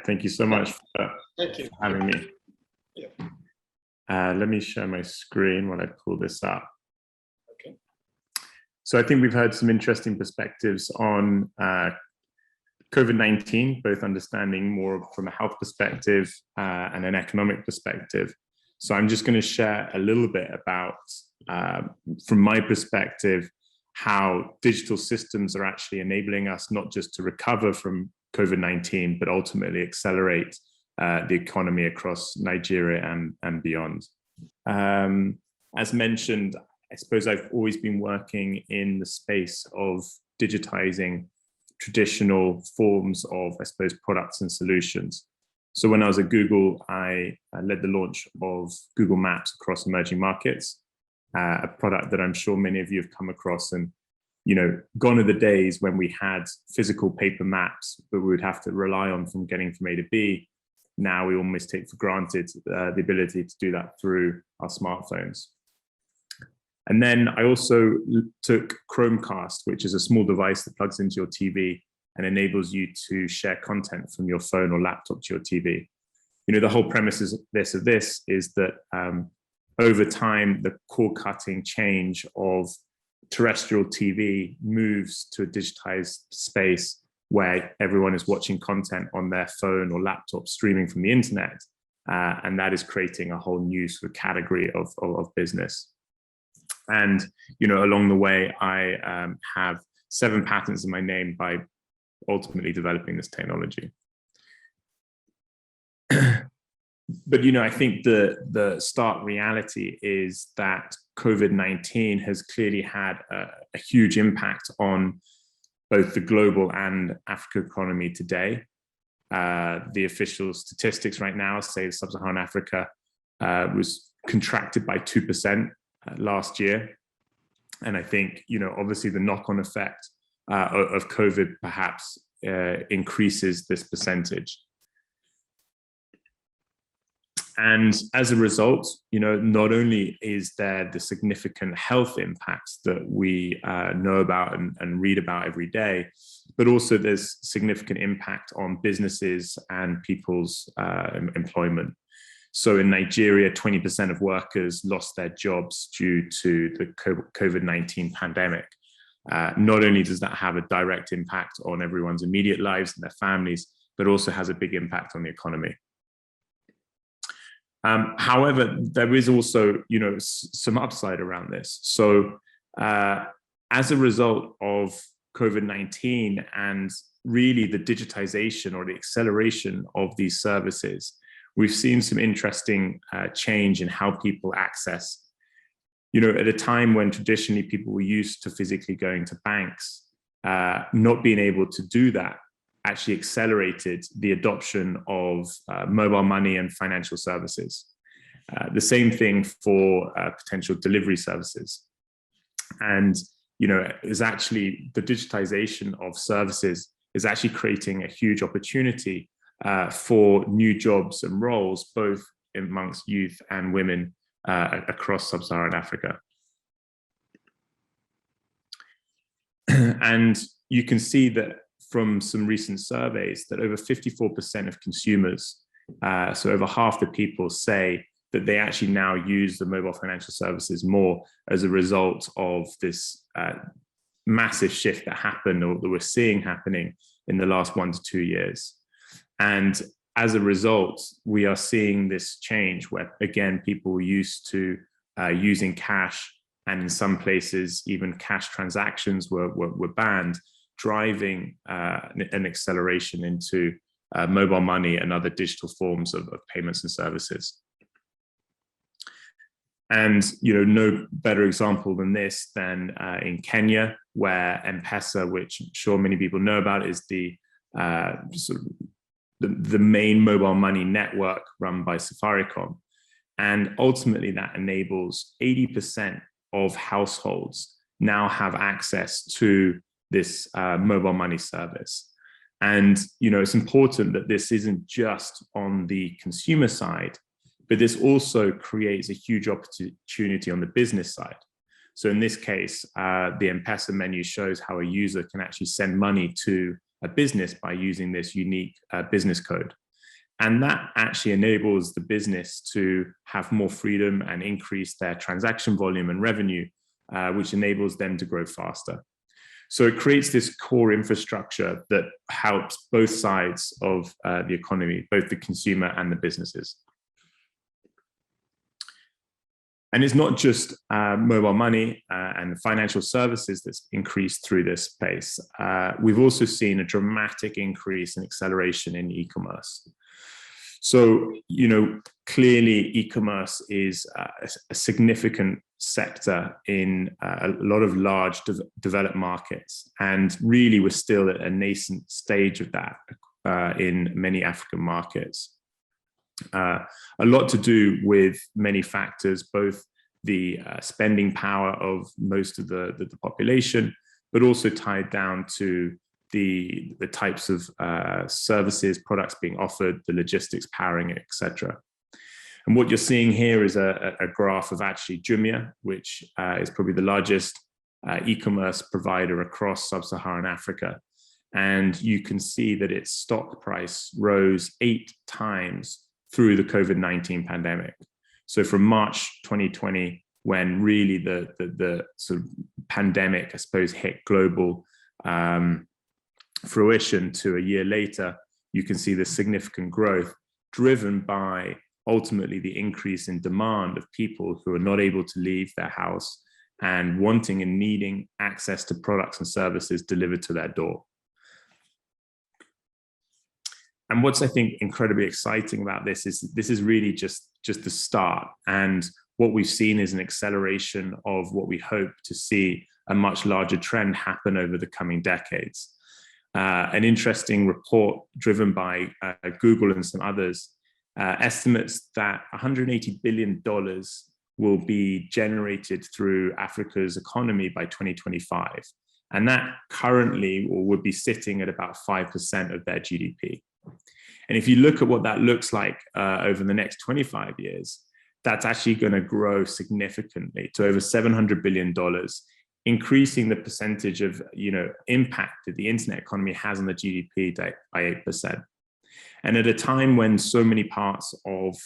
Thank you so much for having me. Yeah. Let me share my screen while I pull this up. Okay. So I think we've heard some interesting perspectives on COVID-19, both understanding more from a health perspective and an economic perspective. So I'm just going to share a little bit about, from my perspective, how digital systems are actually enabling us not just to recover from COVID-19, but ultimately accelerate the economy across Nigeria and beyond. As mentioned, I suppose I've always been working in the space of digitizing traditional forms of, I suppose, products and solutions. So when I was at Google, I led the launch of Google Maps across emerging markets, a product that I'm sure many of you have come across. And, you know, gone are the days when we had physical paper maps that we would have to rely on from getting from A to B. Now we almost take for granted the ability to do that through our smartphones. And then I also took Chromecast, which is a small device that plugs into your TV and enables you to share content from your phone or laptop to your TV. You know, the whole premise of this is that over time, the cord-cutting change of terrestrial TV moves to a digitized space where everyone is watching content on their phone or laptop streaming from the internet. And that is creating a whole new sort of category of business. And, you know, along the way, I have 7 patents in my name by ultimately developing this technology. But, you know, I think the stark reality is that COVID-19 has clearly had a huge impact on both the global and Africa economy today. The official statistics right now say Sub-Saharan Africa was contracted by 2% last year. And I think, you know, obviously the knock-on effect of COVID perhaps increases this percentage. And as a result, you know, not only is there the significant health impacts that we know about and read about every day, but also there's significant impact on businesses and people's employment. So in Nigeria, 20% of workers lost their jobs due to the COVID-19 pandemic. Not only does that have a direct impact on everyone's immediate lives and their families, but also has a big impact on the economy. However, there is also, you know, some upside around this. So as a result of COVID-19 and really the digitization or the acceleration of these services, we've seen some interesting change in how people access. You know, at a time when traditionally people were used to physically going to banks, not being able to do that actually accelerated the adoption of mobile money and financial services. The same thing for potential delivery services. And, you know, is actually the digitization of services is actually creating a huge opportunity for new jobs and roles, both amongst youth and women across Sub-Saharan Africa. And you can see that from some recent surveys that over 54% of consumers, so over half the people, say that they actually now use the mobile financial services more as a result of this massive shift that happened or that we're seeing happening in the last 1 to 2 years. And as a result, we are seeing this change where, again, people were used to using cash, and in some places, even cash transactions were banned, driving an acceleration into mobile money and other digital forms of payments and services. And, you know, no better example than this than in Kenya, where M-Pesa, which I'm sure many people know about, is the main mobile money network run by Safaricom. And ultimately that enables 80% of households now have access to this mobile money service. And, you know, it's important that this isn't just on the consumer side, but this also creates a huge opportunity on the business side. So in this case, the M-Pesa menu shows how a user can actually send money to a business by using this unique business code. And that actually enables the business to have more freedom and increase their transaction volume and revenue, which enables them to grow faster. So it creates this core infrastructure that helps both sides of the economy, both the consumer and the businesses. And it's not just mobile money and financial services that's increased through this space. We've also seen a dramatic increase in acceleration in e-commerce. So, clearly e-commerce is a significant sector in a lot of large developed markets. And really, we're still at a nascent stage of that in many African markets. A lot to do with many factors, both the spending power of most of the population, but also tied down to the types of services, products being offered, the logistics powering it, etc. And what you're seeing here is a graph of actually Jumia, which is probably the largest e-commerce provider across sub-Saharan Africa. And you can see that its stock price rose 8 times through the COVID-19 pandemic. So from March 2020, when really the sort of pandemic, I suppose, hit global fruition, to a year later, you can see the significant growth driven by ultimately the increase in demand of people who are not able to leave their house and wanting and needing access to products and services delivered to their door. And what's, I think, incredibly exciting about this is really just the start. And what we've seen is an acceleration of what we hope to see a much larger trend happen over the coming decades. An interesting report driven by Google and some others estimates that $180 billion will be generated through Africa's economy by 2025. And that currently would be sitting at about 5% of their GDP. And if you look at what that looks like over the next 25 years, that's actually going to grow significantly to over $700 billion, increasing the percentage of impact that the internet economy has on the GDP by 8%. And at a time when so many parts of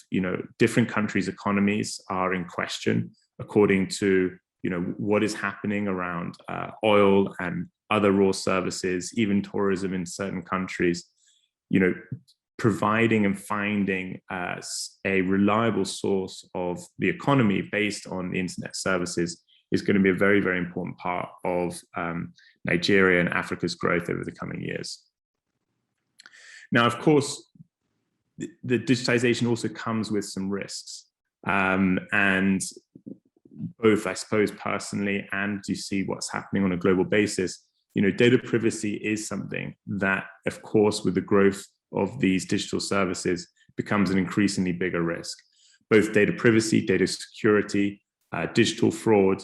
different countries' economies are in question, according to what is happening around oil and other raw services, even tourism in certain countries, providing and finding a reliable source of the economy based on the internet services is going to be a very, very important part of Nigeria and Africa's growth over the coming years. Now, of course, the digitization also comes with some risks. And both, I suppose, personally, and you see what's happening on a global basis, data privacy is something that, of course, with the growth of these digital services, becomes an increasingly bigger risk. Both data privacy, data security, digital fraud.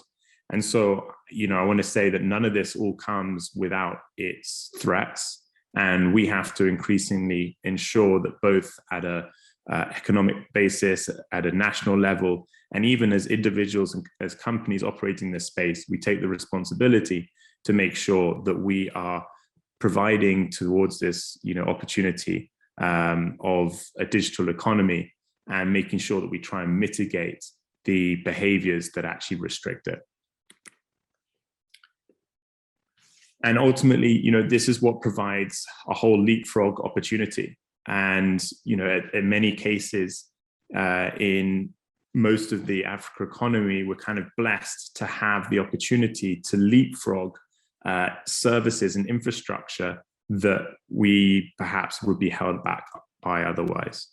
And so, I want to say that none of this all comes without its threats. And we have to increasingly ensure that both at an economic basis, at a national level, and even as individuals and as companies operating this space, we take the responsibility to make sure that we are providing towards this opportunity of a digital economy, and making sure that we try and mitigate the behaviors that actually restrict it. And ultimately, this is what provides a whole leapfrog opportunity. And, in many cases, in most of the Africa economy, we're kind of blessed to have the opportunity to leapfrog services and infrastructure that we perhaps would be held back by otherwise.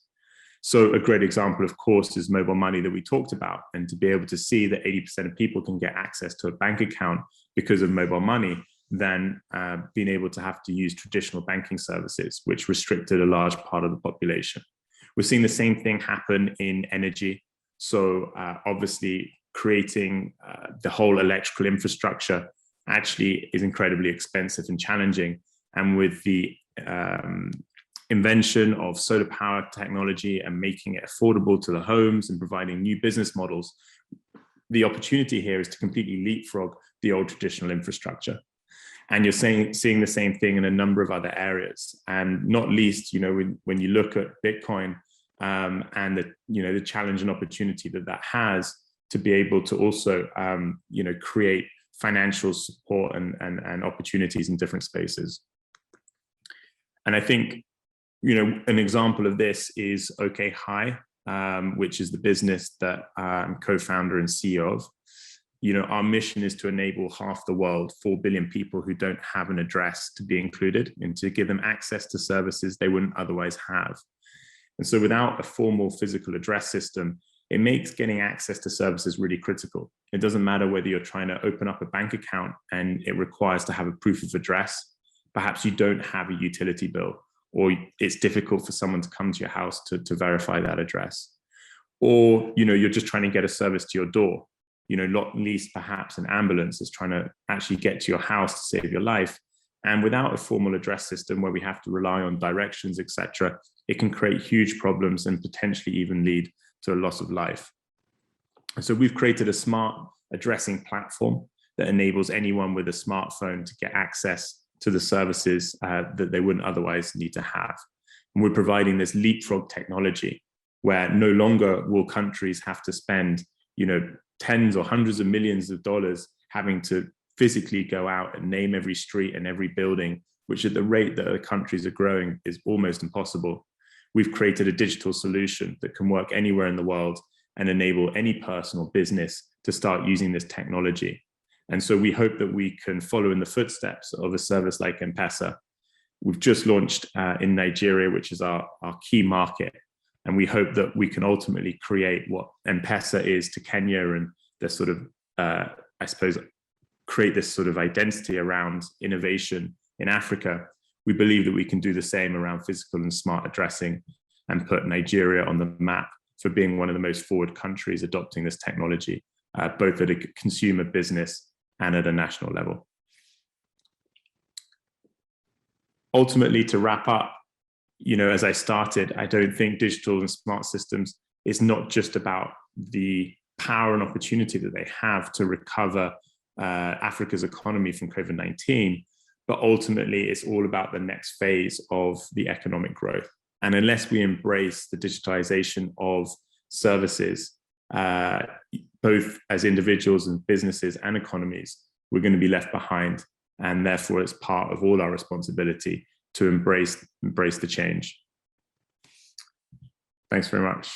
So a great example, of course, is mobile money that we talked about. And to be able to see that 80% of people can get access to a bank account because of mobile money, than being able to have to use traditional banking services, which restricted a large part of the population. We're seeing the same thing happen in energy. So obviously creating the whole electrical infrastructure actually is incredibly expensive and challenging. And with the invention of solar power technology and making it affordable to the homes and providing new business models, the opportunity here is to completely leapfrog the old traditional infrastructure. And you're seeing the same thing in a number of other areas, and not least, when you look at Bitcoin and the challenge and opportunity that has to be able to also create financial support and opportunities in different spaces. And I think an example of this is OK Hi, which is the business that I'm co-founder and CEO of. Our mission is to enable half the world, 4 billion people who don't have an address, to be included and to give them access to services they wouldn't otherwise have. And so without a formal physical address system, it makes getting access to services really critical. It doesn't matter whether you're trying to open up a bank account and it requires to have a proof of address. Perhaps you don't have a utility bill, or it's difficult for someone to come to your house to verify that address. Or, you're just trying to get a service to your door. Not least perhaps an ambulance is trying to actually get to your house to save your life. And without a formal address system where we have to rely on directions, etc., it can create huge problems and potentially even lead to a loss of life. And so we've created a smart addressing platform that enables anyone with a smartphone to get access to the services that they wouldn't otherwise need to have. And we're providing this leapfrog technology where no longer will countries have to spend, tens or hundreds of millions of dollars having to physically go out and name every street and every building, which at the rate that the countries are growing is almost impossible. We've created a digital solution that can work anywhere in the world and enable any person or business to start using this technology. And so we hope that we can follow in the footsteps of a service like M-Pesa. We've just launched in Nigeria, which is our key market. And we hope that we can ultimately create what M-Pesa is to Kenya, and the sort of, create this sort of identity around innovation in Africa. We believe that we can do the same around physical and smart addressing and put Nigeria on the map for being one of the most forward countries adopting this technology, both at a consumer, business, and at a national level. Ultimately, to wrap up, as I started, I don't think digital and smart systems is not just about the power and opportunity that they have to recover Africa's economy from COVID-19, but ultimately it's all about the next phase of the economic growth. And unless we embrace the digitization of services, both as individuals and businesses and economies, we're going to be left behind. And therefore, it's part of all our responsibility to embrace the change. Thanks very much.